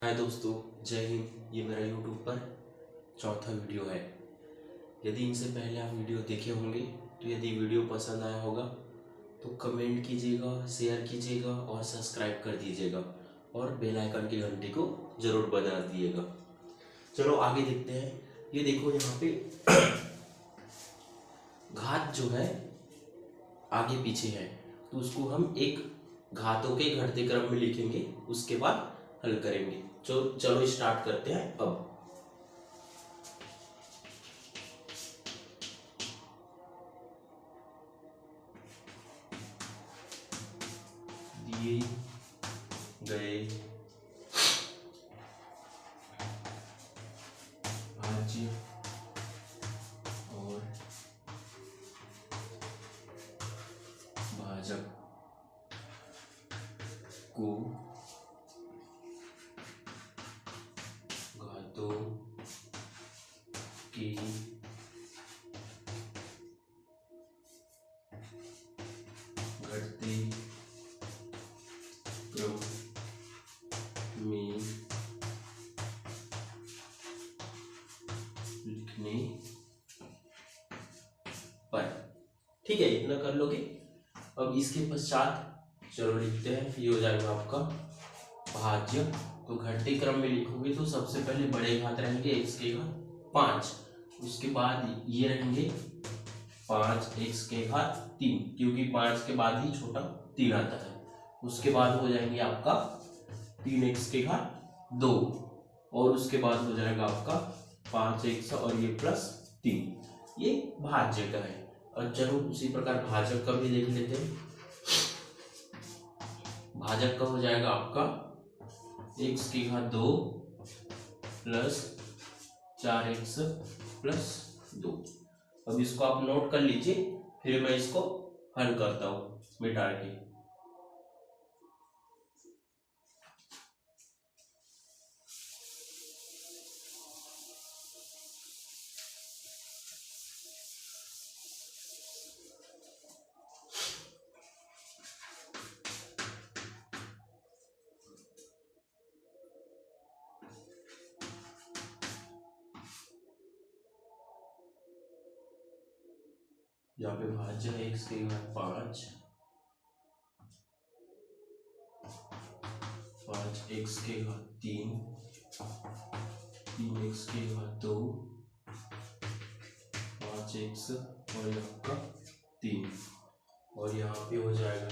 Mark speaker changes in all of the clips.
Speaker 1: हाय दोस्तों, जय हिंद। ये मेरा यूट्यूब पर चौथा वीडियो है। यदि इनसे पहले आप वीडियो देखे होंगे तो यदि वीडियो पसंद आया होगा तो कमेंट कीजिएगा, शेयर कीजिएगा और सब्सक्राइब कर दीजिएगा और बेल आइकन की घंटी को ज़रूर बजा दिएगा। चलो आगे देखते हैं। ये देखो यहाँ पे घात जो है आगे पीछे है तो उसको हम एक घातों के घटते क्रम में लिखेंगे, उसके बाद हल करेंगे। चलो स्टार्ट करते हैं। अब दिए गए भाज्य और भाजक को घातों के घटते क्रम में लिखने पर, ठीक है, इतना कर लोगे। अब इसके पश्चात चलो लिखते हैं। ये हो जाएगा आपका भाज्य। तो घटते क्रम में लिखोगे तो सबसे पहले बड़े घात रहेंगे x के घात 5, उसके बाद ये रहेंगे 5x के घात 3, क्योंकि 5 के बाद ही छोटा 3 आता है। उसके बाद हो जाएंगे आपका 3x के घात 2 और उसके बाद हो जाएगा आपका 5x और ये प्लस 3। ये भाज्य का है। और चलो उसी प्रकार भाजक का भी देख लेते हैं। भाजक का हो जाएगा आपका x की घात 2 प्लस 4x प्लस 2। अब इसको आप नोट कर लीजिए, फिर मैं इसको हल करता हूँ मिटा के। यहाँ पे भाज्य है x के घात 5, 5x के घात 3, 3x के घात 2, 5x और यहाँ का 3। और यहाँ पे हो जाएगा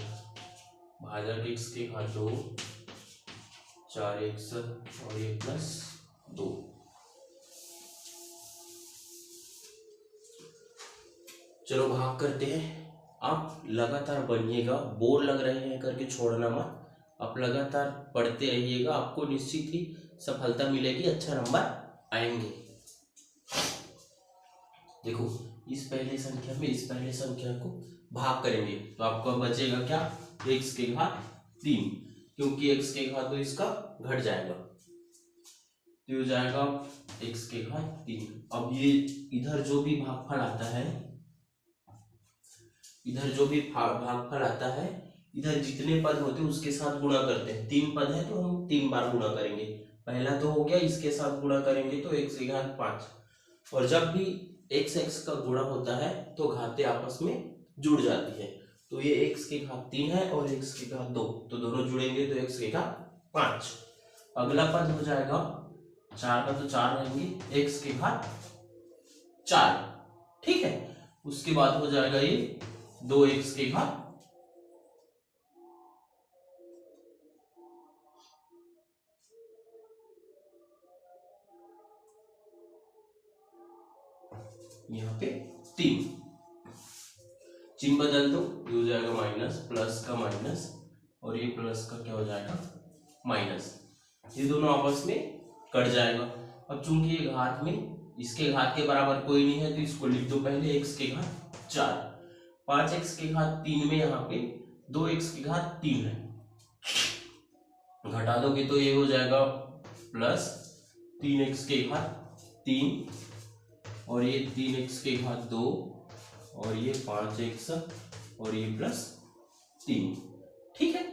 Speaker 1: भाजक x के घात 2, 4x और ये प्लस 2। चलो भाग करते हैं। आप लगातार बनिएगा, बोर लग रहे हैं करके छोड़ना मत। आप लगातार पढ़ते रहिएगा, आपको निश्चित ही सफलता मिलेगी, अच्छा नंबर आएंगे। देखो इस पहले संख्या में इस पहले संख्या को भाग करेंगे तो आपको बचेगा क्या, x के घात 3, क्योंकि x के घात 2 इसका घट जाएगा तो हो जाएगा x के घात 3। अब ये इधर जो भी भागफल आता है, इधर जो भी भागफल आता है, इधर जितने पद होते हैं उसके साथ गुणा करते हैं। 3 पद है तो हम 3 बार गुणा करेंगे। पहला तो हो गया, इसके साथ गुणा करेंगे तो x के घात 5। और जब भी x x का गुणा होता है तो घातें आपस में जुड़ जाती है। तो ये x के घात 3 है और x के घात 2, तो दोनों जुड़ेंगे तो x के घात 5। अगला पद हो जाएगा 4 का, तो 4 रहेंगे x के घात 4, ठीक है। उसके बाद हो जाएगा ये 2x के घात, यहाँ पे 3। चिन्ह बदल दो, ये हो जाएगा माइनस, प्लस का माइनस और ये प्लस का क्या हो जाएगा माइनस। ये दोनों आपस में कट जाएगा। अब चूंकि ये घात में इसके घात के बराबर कोई नहीं है तो इसको लिख दो पहले x के घात 4। 5x के घात 3 में यहाँ पे 2x के घात 3 है, घटा दोगे तो ये हो जाएगा प्लस 3x के घात 3 और ये 3x के घात 2 और ये 5x और ये प्लस 3, ठीक है।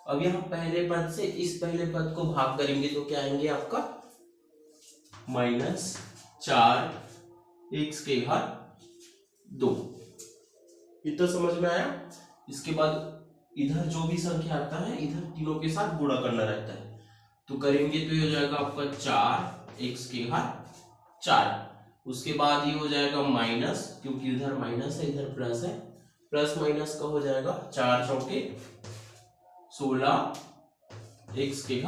Speaker 1: अब यहाँ पहले पद से इस पहले पद को भाग करेंगे तो क्या आएंगे आपका -4x²। इतना समझ में आया। इसके बाद इधर जो भी संख्या आता है इधर तीनों के साथ गुणा करना रहता है, तो करेंगे तो ये हो जाएगा आपका 4x²। उसके बाद ये हो जाएगा माइनस, क्योंकि इधर माइनस है इधर प्लस है, प्लस माइनस का हो जाएगा 4 चौके 16x²,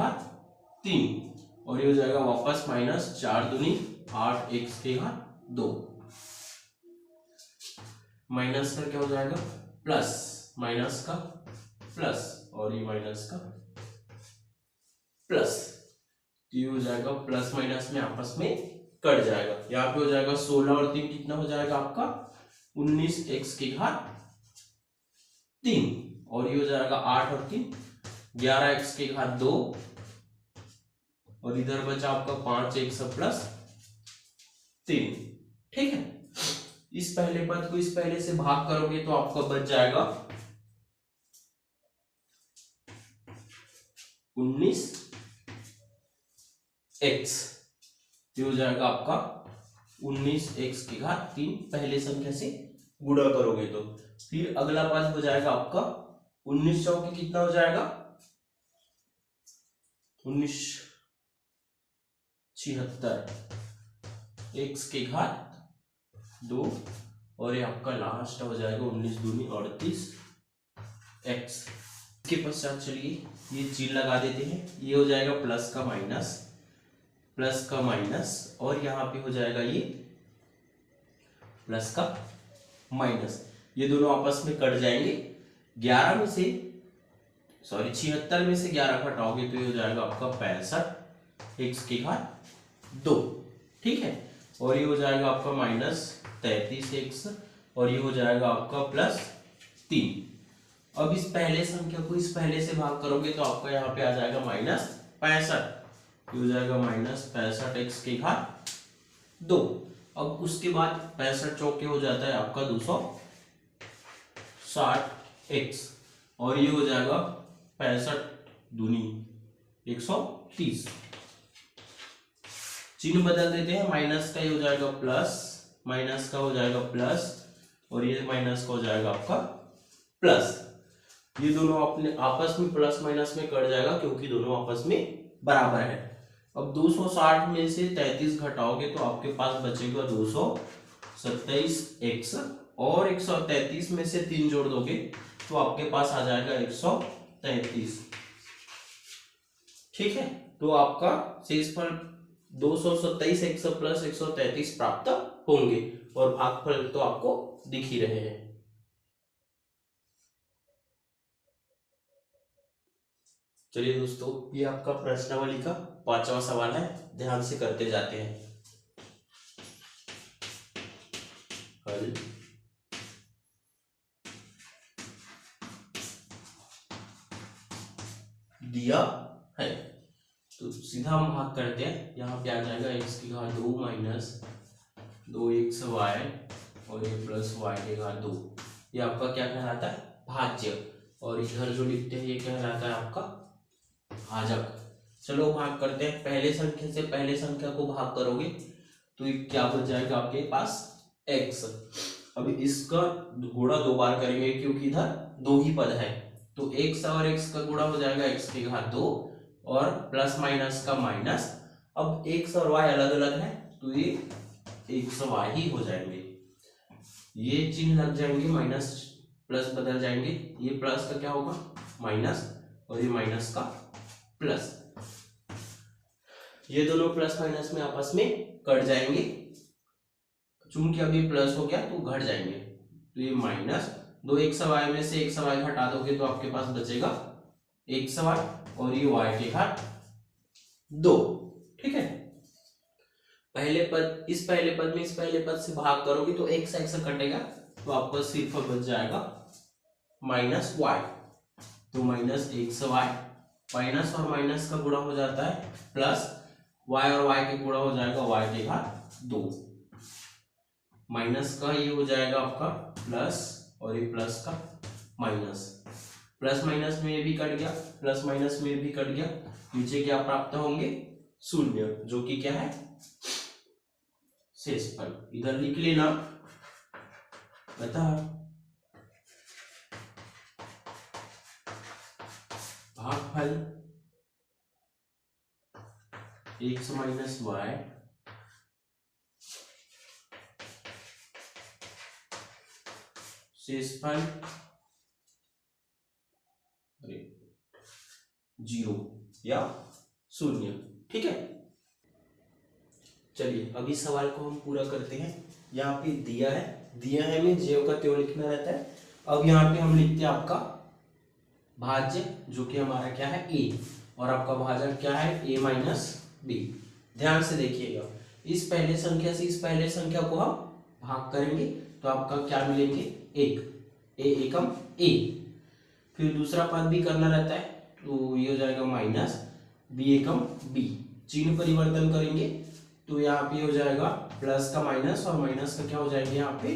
Speaker 1: और ये हो जाएगा वापस माइनस 4 दूनी 8x²। माइनस का क्या हो जाएगा प्लस, माइनस का प्लस, और ये माइनस का प्लस, तो ये हो जाएगा प्लस माइनस में आपस में कट जाएगा। यहाँ पे हो जाएगा 16 और 3 कितना हो जाएगा आपका 19x², और ये हो जाएगा 8 और 3 11x², और इधर बचा आपका 5x+3। ठीक है, इस पहले पद को इस पहले से भाग करोगे तो आपका बच जाएगा 19x, ये हो जाएगा आपका 19x3 पहले संख्या से गुणा करोगे तो। फिर अगला पद हो जाएगा आपका 19 चौके कितना हो जाएगा 1976 x², और ये आपका लास्ट हो जाएगा 19 दूनी 38 x। इसके पश्चात चलिए ये चिन्ह लगा देते हैं। ये हो जाएगा प्लस का माइनस, प्लस का माइनस, और यहाँ पे हो जाएगा ये प्लस का माइनस, ये दोनों आपस में कट जाएंगे। 11 में से 76 में से 11 घटाओगे तो ये हो जाएगा आपका 65x²। ठीक है, और ये हो जाएगा आपका -33x, और ये हो जाएगा आपका +3। अब इस पहले संख्या को इस पहले से भाग करोगे तो आपका यहाँ पे आ जाएगा -65, ये हो जाएगा -65x²। अब उसके बाद 65 चौके हो जाता है आपका 260x, और ये हो जाएगा 65 दूनी 130। चिन्ह बदल देते हैं, माइनस का ये हो जाएगा प्लस, माइनस का हो जाएगा प्लस, और ये माइनस का हो जाएगा आपका प्लस। ये दोनों अपने आपस में प्लस माइनस में कट जाएगा क्योंकि दोनों आपस में बराबर है। अब 260 में से 33 घटाओगे तो आपके पास बचेगा 227x, और 133 में से 3 जोड़ दोगे तो आपके पास आ जाएगा 133। ठीक है, तो आपका शेषफल 227x + 133 प्राप्त होंगे, और भागफल तो आपको दिख ही रहे हैं। चलिए दोस्तों, ये आपका प्रश्नावली का 5वां सवाल है, ध्यान से करते जाते हैं। हल दिया है, तो सीधा हम भाग करते हैं। यहाँ पे आ जाएगा x² माइनस 2xy, और ये +y², ये आपका क्या कहलाता है भाज्य, और इधर जो लिखते हैं ये कहलाता है आपका भाजक। चलो भाग करते हैं। पहले संख्या से पहले संख्या को भाग करोगे तो ये क्या बच जाएगा आपके पास x। अभी इसका गुणा 2 बार करेंगे क्योंकि इधर 2 ही पद है, तो x और x का गुणा हो जाएगा x², और प्लस माइनस का माइनस। अब x और y अलग अलग है तो ये xy ही हो जाएंगे, ये चिन्ह लग जाएंगे, माइनस प्लस बदल जाएंगे, ये प्लस का क्या होगा माइनस, और ये माइनस का प्लस। ये दोनों प्लस माइनस में आपस में कट जाएंगे, चूंकि अभी प्लस हो गया तो घट जाएंगे, तो ये माइनस 2xy में से xy घटा दोगे तो आपके पास बचेगा xy, और ये y²। ठीक है, पहले पद इस पहले पद में इस पहले पद से भाग करोगे तो x कटेगा, तो आपका सिर्फ बच जाएगा -y, तो -xy, माइनस और माइनस का गुणा हो जाता है प्लस, y और y के गुणा हो जाएगा y², माइनस का ये हो जाएगा आपका प्लस, और ये प्लस का माइनस, प्लस माइनस में ये भी कट गया, प्लस माइनस में ये भी कट गया, नीचे क्या प्राप्त होंगे, शून्य, जो कि क्या है, शेषफल। इधर लिख लेना, अतः भागफल x माइनस वाई शेषफल 0 या शून्य। ठीक है, चलिए अब इस सवाल को हम पूरा करते हैं। यहाँ पे दिया है में ज्यों का त्यों लिखना रहता है। अब यहाँ पे हम लिखते हैं आपका भाज्य, जो कि हमारा क्या है, a, और आपका भाजक क्या है, a माइनस बी। ध्यान से देखिएगा, इस पहले संख्या से इस पहले संख्या को हम भाग करेंगे तो आपका क्या मिलेंगे, 1, a एकम a। फिर दूसरा पद भी करना रहता है तो ये हो जाएगा माइनस b एकम b। चिन्ह परिवर्तन करेंगे तो यहाँ पे हो जाएगा प्लस का माइनस और माइनस का क्या हो जाएंगे यहाँ पे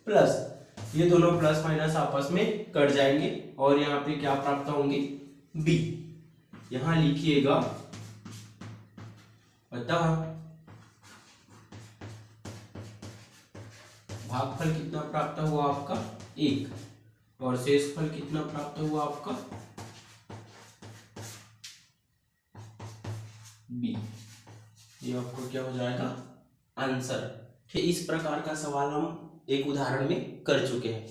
Speaker 1: प्लस। ये दोनों प्लस माइनस आपस में कट जाएंगे और यहाँ पे क्या प्राप्त होंगे, b। यहाँ लिखिएगा, अतः भागफल कितना प्राप्त हुआ आपका, 1, और शेषफल कितना प्राप्त हुआ आपका, b। ये आपको क्या हो जाएगा, आंसर। ठीक, इस प्रकार का सवाल हम एक उदाहरण में कर चुके हैं।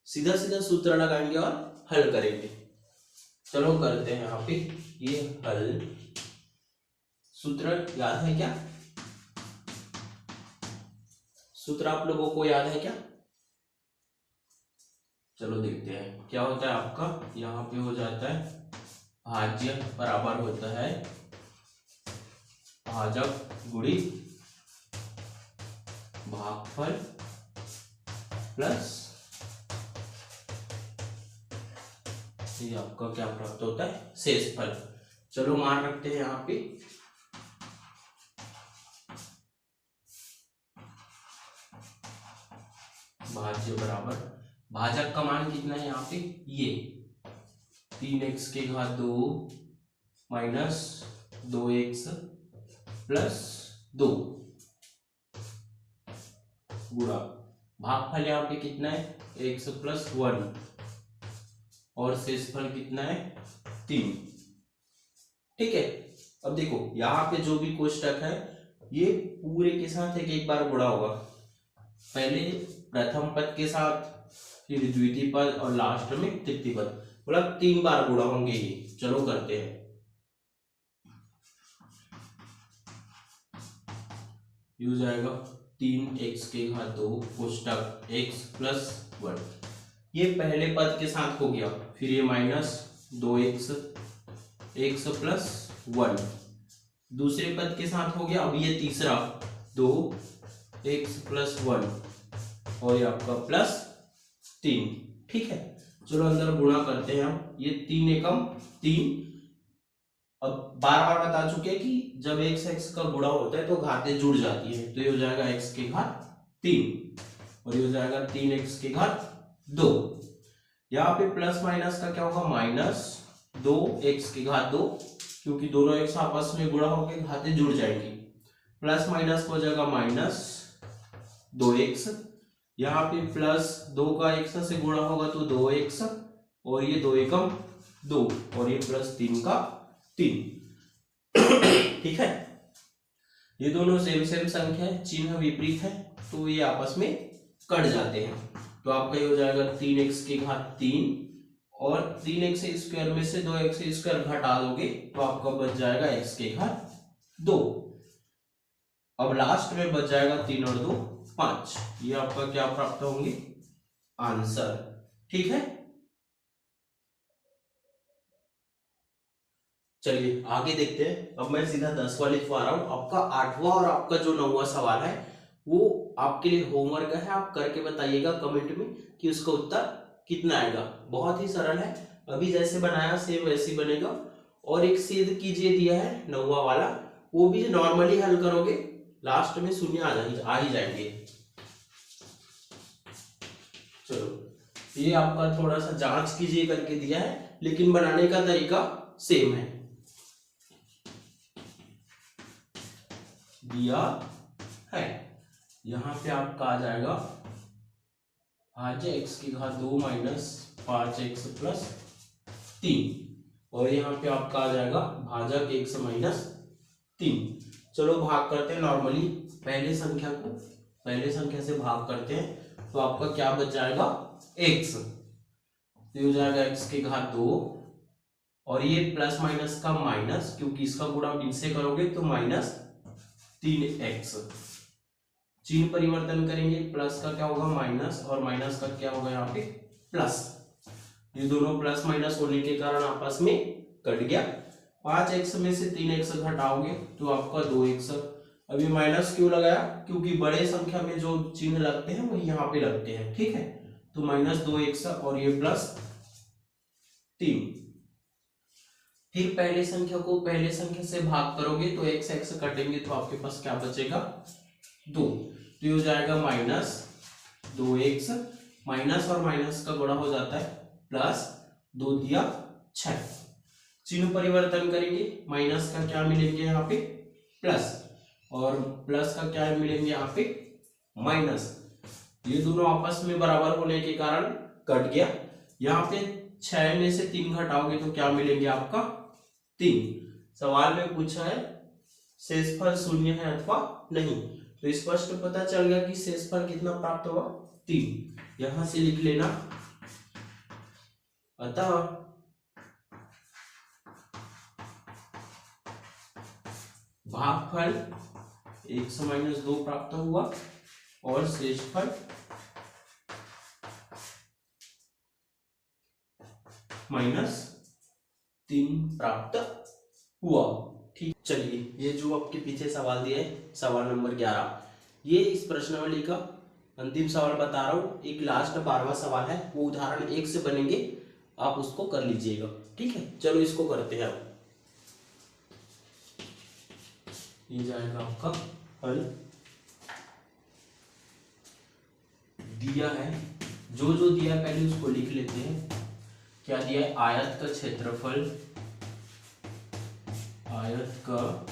Speaker 1: सीधा सीधा सूत्र लगाएंगे और हल करेंगे। चलो करते हैं यहाँ पे ये हल। सूत्र याद है क्या, सूत्र आप लोगों को याद है क्या? चलो देखते हैं क्या होता है आपका। यहाँ पे हो जाता है भाज्य बराबर होता है भाजक गुणित भागफल प्लस ये आपका क्या प्राप्त होता है, शेषफल। चलो मान रखते हैं यहाँ पे भाज्य बराबर भाजक का मान कितना है यहाँ पे, ये 3x के घात 2 माइनस 2x प्लस 2 गुणा भागफल यहाँ पे कितना है, x प्लस 1 और शेषफल कितना है, 3। ठीक है, अब देखो यहाँ पे जो भी कोष्टक है ये पूरे के साथ एक बार गुणा होगा। पहले प्रथम पद के साथ, फिर द्वितीय पद और लास्ट में तृतीय पद, मतलब 3 बार गुणा होंगे ये। चलो करते हैं, ये हो जाएगा 3x के घात 2 कोष्टक x प्लस 1, ये पहले पद के साथ हो गया। फिर ये माइनस 2x x प्लस 1 दूसरे पद के साथ हो गया। अब ये तीसरा 2x प्लस 1 और ये आपका प्लस 3। ठीक है, चलो अंदर गुणा करते हैं हम। ये 3 एकम 3। अब बार बार बता चुके हैं कि जब x का गुणा होता है तो घातें जुड़ जाती है, तो ये हो जाएगा x के घात 3 और ये हो जाएगा 3x के घात 2। यहाँ पे प्लस माइनस का क्या होगा, माइनस 2x के घात 2, क्योंकि दोनों x आपस में गुणा होकर घातें जुड़ जाएंगी। प्लस माइनस हो जाएगा माइनस 2x, यहाँ पे प्लस 2 का x से गुणा होगा तो 2x और ये 2 एकम 2 और ये प्लस 3 का 3। ठीक है, ये दोनों सेम सेम संख्या है, चिन्ह विपरीत है तो ये आपस में कट जाते हैं। तो आपका ये हो जाएगा 3x के घात 3 और 3x स्क्वायर में से 2x स्क्वायर घटा दोगे तो आपका बच जाएगा x के घात 2। अब लास्ट में बच जाएगा 3 और 2 5। ये आपका क्या प्राप्त होंगे, आंसर। ठीक है, चलिए आगे देखते हैं। अब मैं सीधा 10वां लिखवा रहा हूं। आपका 8वां और आपका जो 9वां सवाल है वो आपके लिए होमवर्क है, आप करके बताइएगा कमेंट में कि उसका उत्तर कितना आएगा। बहुत ही सरल है, अभी जैसे बनाया सेम वैसे ही बनेगा। और एक सिद्ध कीजिए दिया है 9वां वाला, वो भी नॉर्मली हल करोगे लास्ट में शून्य आ ही जाएंगे। चलो ये आपका थोड़ा सा जांच कीजिए करके दिया है, लेकिन बनाने का तरीका सेम है। दिया है यहाँ पे आपका आ जाएगा भाज्य x की घात 2 माइनस 5x प्लस 3, और यहाँ पे आपका आ जाएगा भाजक x माइनस 3। चलो भाग करते हैं। नॉर्मली पहले संख्या से भाग करते हैं, तो आपका क्या बच जाएगा x, तो हो जाएगा x की घात 2, और ये प्लस माइनस का माइनस, क्योंकि इसका गुणा इनसे करोगे तो माइनस 3x। चिन्ह परिवर्तन करेंगे, प्लस का क्या होगा माइनस, और माइनस का क्या होगा यहाँ पे प्लस। ये दोनों प्लस माइनस होने के कारण आपस में कट गया। 5x में से 3x घटाओगे तो आपका 2x। अभी माइनस क्यों लगाया, क्योंकि बड़े संख्या में जो चिन्ह लगते हैं वही यहाँ पे लगते हैं, ठीक है। तो माइनस 2x और ये प्लस 3। फिर पहले संख्या को पहले संख्या से भाग करोगे तो x कटेंगे, तो आपके पास क्या बचेगा 2, तो ये हो जाएगा माइनस 2x, माइनस और माइनस का गुणा हो जाता है प्लस 2 दिया 6। चिन्ह परिवर्तन करेंगे, माइनस का क्या मिलेंगे यहाँ पे प्लस, और प्लस का क्या मिलेंगे यहाँ पे माइनस। ये दोनों आपस में बराबर होने के कारण कट गया। यहाँ पे 6 में से 3 घटाओगे तो क्या मिलेंगे आपका 3। सवाल में पूछा है शेषफल शून्य है अथवा नहीं, तो स्पष्ट पता चल गया कि शेषफल कितना प्राप्त होगा 3। यहां से लिख लेना, अतः भागफल 1 माइनस 2 प्राप्त हुआ और शेषफल माइनस 3 प्राप्त हुआ। ठीक, चलिए ये जो आपके पीछे सवाल दिया है सवाल नंबर 11, ये इस प्रश्नावली का अंतिम सवाल बता रहा हूं। एक लास्ट 12वां सवाल है, वो उदाहरण 1 से बनेंगे, आप उसको कर लीजिएगा, ठीक है। चलो इसको करते हैं। अब ये जाएगा आपका हल। दिया है, जो जो दिया है पहले उसको लिख लेते हैं। क्या दिया है, आयत का क्षेत्रफल, आयत का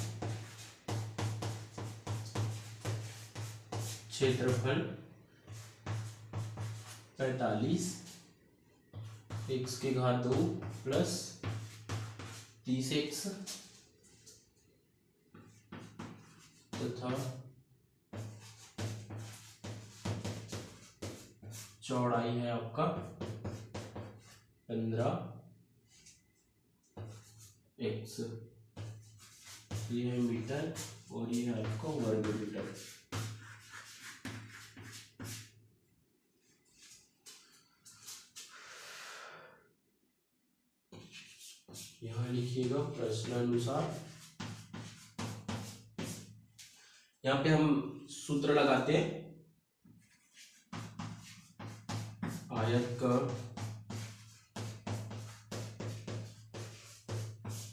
Speaker 1: क्षेत्रफल 45 x की घात 2 प्लस 30x तथा चौड़ाई है आपका 15x। ये है मीटर और ये है आपका वर्ग मीटर। यहां लिखिएगा प्रश्नानुसार। यहाँ पे हम सूत्र लगाते हैं। आयत का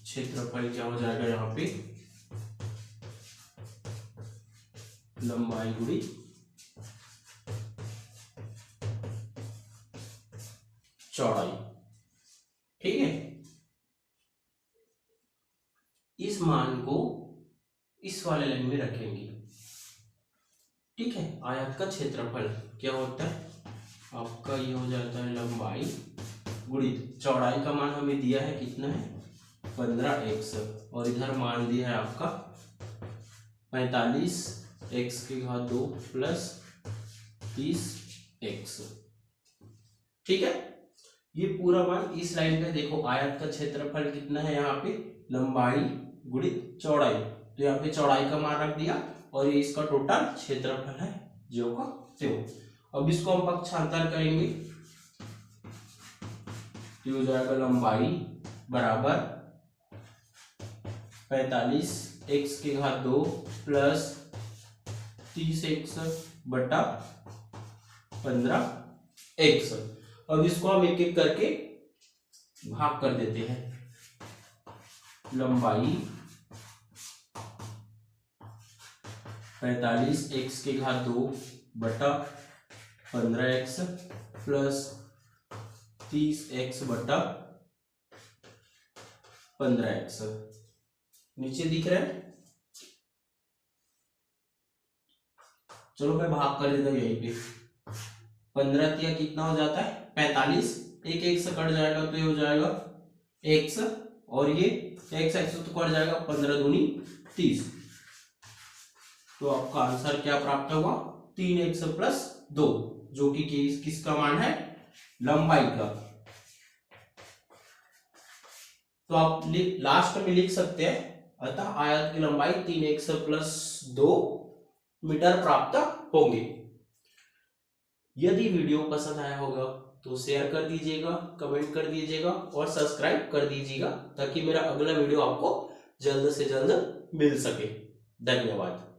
Speaker 1: क्षेत्रफल क्या हो जाएगा यहाँ पे लंबाई गुणी चौड़ाई, ठीक है। इस मान को इस वाले लाइन में रखेंगे, ठीक है। आयत का क्षेत्रफल क्या होता है आपका, ये हो जाता है लंबाई गुणित चौड़ाई का मान हमें दिया है कितना है 15x, और इधर मान दिया है आपका 45x की घात 2 प्लस 30x, ठीक है। ये पूरा मान इस लाइन पे देखो, आयत का क्षेत्रफल कितना है यहाँ पे लंबाई गुणित चौड़ाई, तो यहाँ पे चौड़ाई का मान रख दिया और ये इसका टोटल क्षेत्रफल है जो का त्यों। अब इसको हम पक्षांतर करेंगे, तो हो जाएगा लंबाई बराबर 45x की घात 2 प्लस 30x बटा 15x। अब इसको हम एक एक करके भाग कर देते हैं। लंबाई 45x की घात 2 बटा 15x प्लस 30x बटा 15x। नीचे दिख रहा है, चलो मैं भाग कर देता हूं यहीं पे। 15 तिया कितना हो जाता है 45, एक एक से कट जाएगा तो ये हो जाएगा x, और ये x तो कट जाएगा, 15 दूनी 30। तो आपका आंसर क्या प्राप्त होगा 3x प्लस 2, जो कि किसका मान है लंबाई का। तो आप लास्ट में लिख सकते हैं, अतः आयत की लंबाई 3x प्लस 2 मीटर प्राप्त होंगे। यदि वीडियो पसंद आया होगा तो शेयर कर दीजिएगा, कमेंट कर दीजिएगा और सब्सक्राइब कर दीजिएगा, ताकि मेरा अगला वीडियो आपको जल्द से जल्द मिल सके। धन्यवाद।